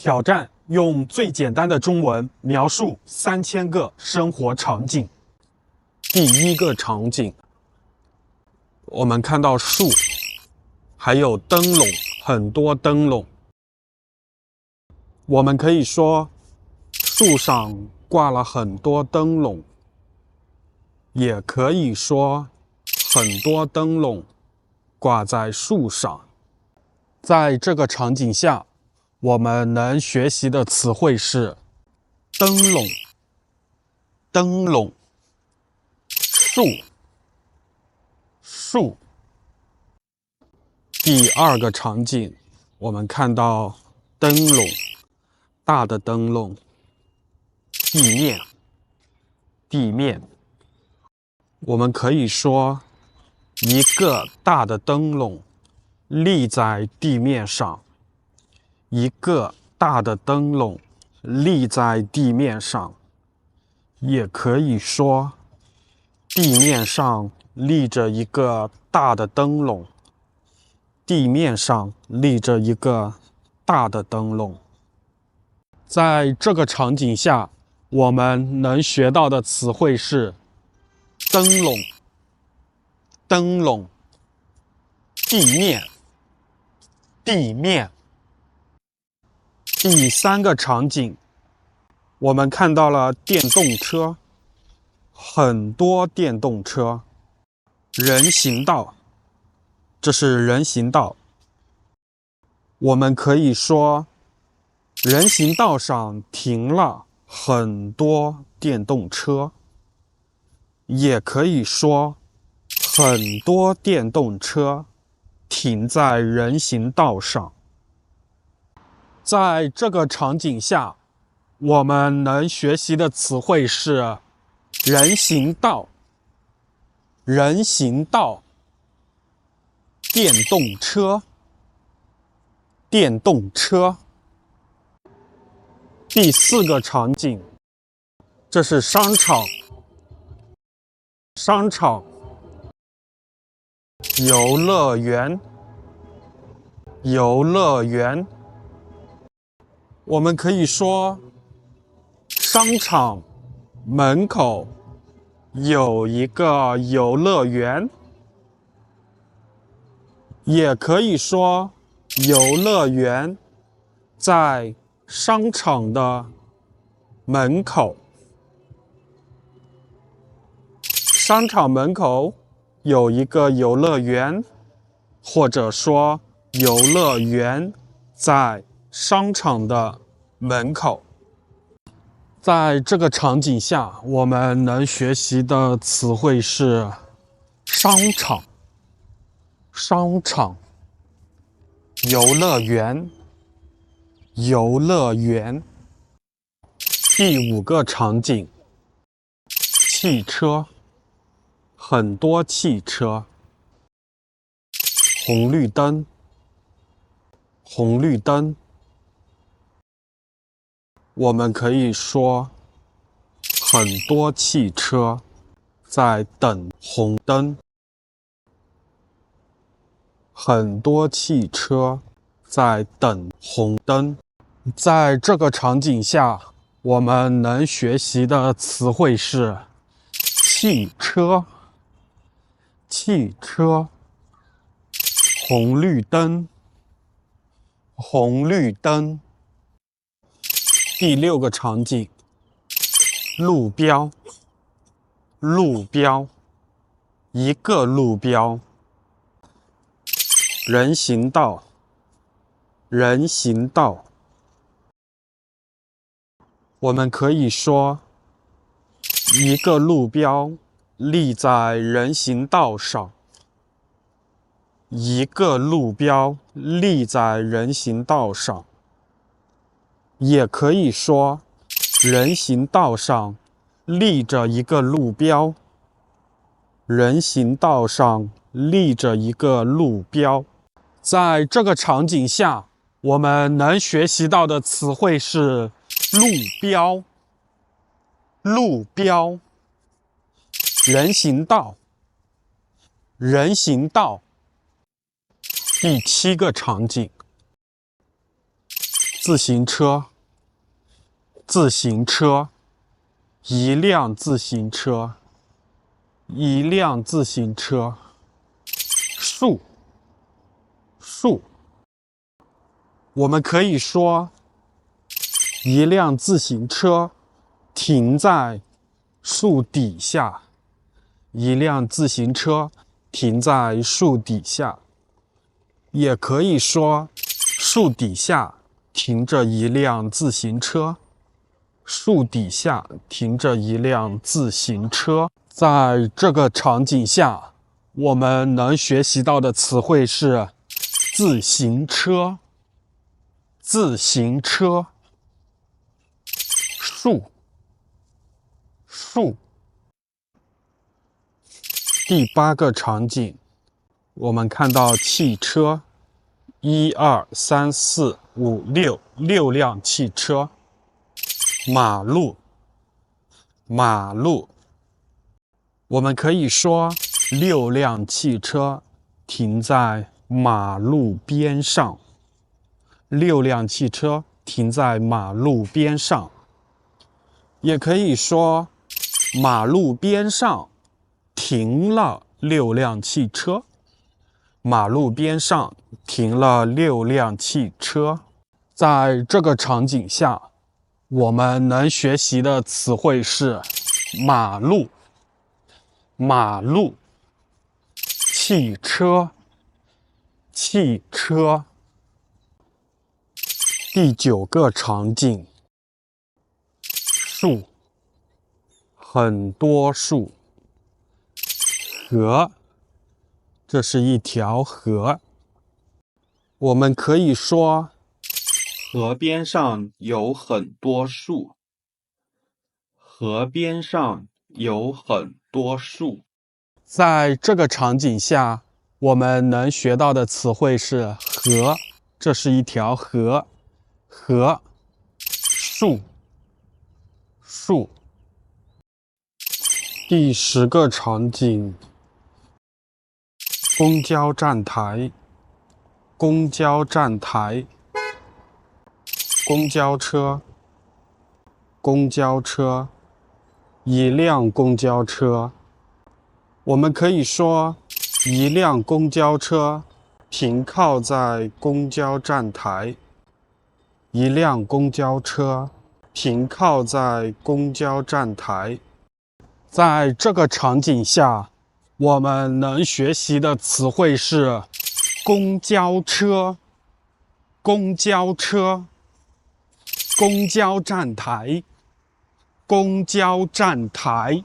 挑战用最简单的中文描述3000个生活场景。第一个场景，我们看到树，还有灯笼，很多灯笼。我们可以说，树上挂了很多灯笼，也可以说，很多灯笼挂在树上。在这个场景下，我们能学习的词汇是灯笼、灯笼、树、树。第二个场景，我们看到灯笼，大的灯笼，地面，地面。我们可以说，一个大的灯笼立在地面上。一个大的灯笼立在地面上，也可以说，地面上立着一个大的灯笼，地面上立着一个大的灯笼。在这个场景下，我们能学到的词汇是灯笼、灯笼、地面、地面。第三个场景，我们看到了电动车，很多电动车。人行道，这是人行道。我们可以说，人行道上停了很多电动车，也可以说，很多电动车停在人行道上。在这个场景下，我们能学习的词汇是人行道、人行道、电动车、电动车。第四个场景，这是商场，商场、游乐园、游乐园。我们可以说，商场门口有一个游乐园，也可以说，游乐园在商场的门口。商场门口有一个游乐园，或者说，游乐园在商场的门口。在这个场景下，我们能学习的词汇是商场、商场、游乐园、游乐园。第五个场景，汽车，很多汽车。红绿灯，红绿灯。我们可以说，很多汽车在等红灯，很多汽车在等红灯。在这个场景下，我们能学习的词汇是汽车、汽车、红绿灯、红绿灯。第六个场景，路标，路标，一个路标。人行道，人行道。我们可以说，一个路标立在人行道上，一个路标立在人行道上。也可以说，人行道上立着一个路标，人行道上立着一个路标。在这个场景下，我们能学习到的词汇是路标、路标、人行道、人行道。第七个场景，自行车，自行车，一辆自行车，一辆自行车。树，树，我们可以说一辆自行车停在树底下，一辆自行车停在树底下，也可以说树底下停着一辆自行车，树底下停着一辆自行车。在这个场景下，我们能学习到的词汇是自行车、自行车、树、树。第8个场景，我们看到汽车，1、2、3、4、5、6辆汽车。马路，马路，我们可以说6辆汽车停在马路边上，6辆汽车停在马路边上，也可以说马路边上停了6辆汽车，马路边上停了6辆汽车。在这个场景下，我们能学习的词汇是马路、马路、汽车、汽车。第9个场景，树，很多树。河，这是一条河。我们可以说河边上有很多树，河边上有很多树。在这个场景下，我们能学到的词汇是河，这是一条河，河，树，树。第10个场景，公交站台，公交站台。公交车，公交车，一辆公交车。我们可以说一辆公交车停靠在公交站台，一辆公交车停靠在公交站台。在这个场景下，我们能学习的词汇是公交车、公交车、公交站台、公交站台。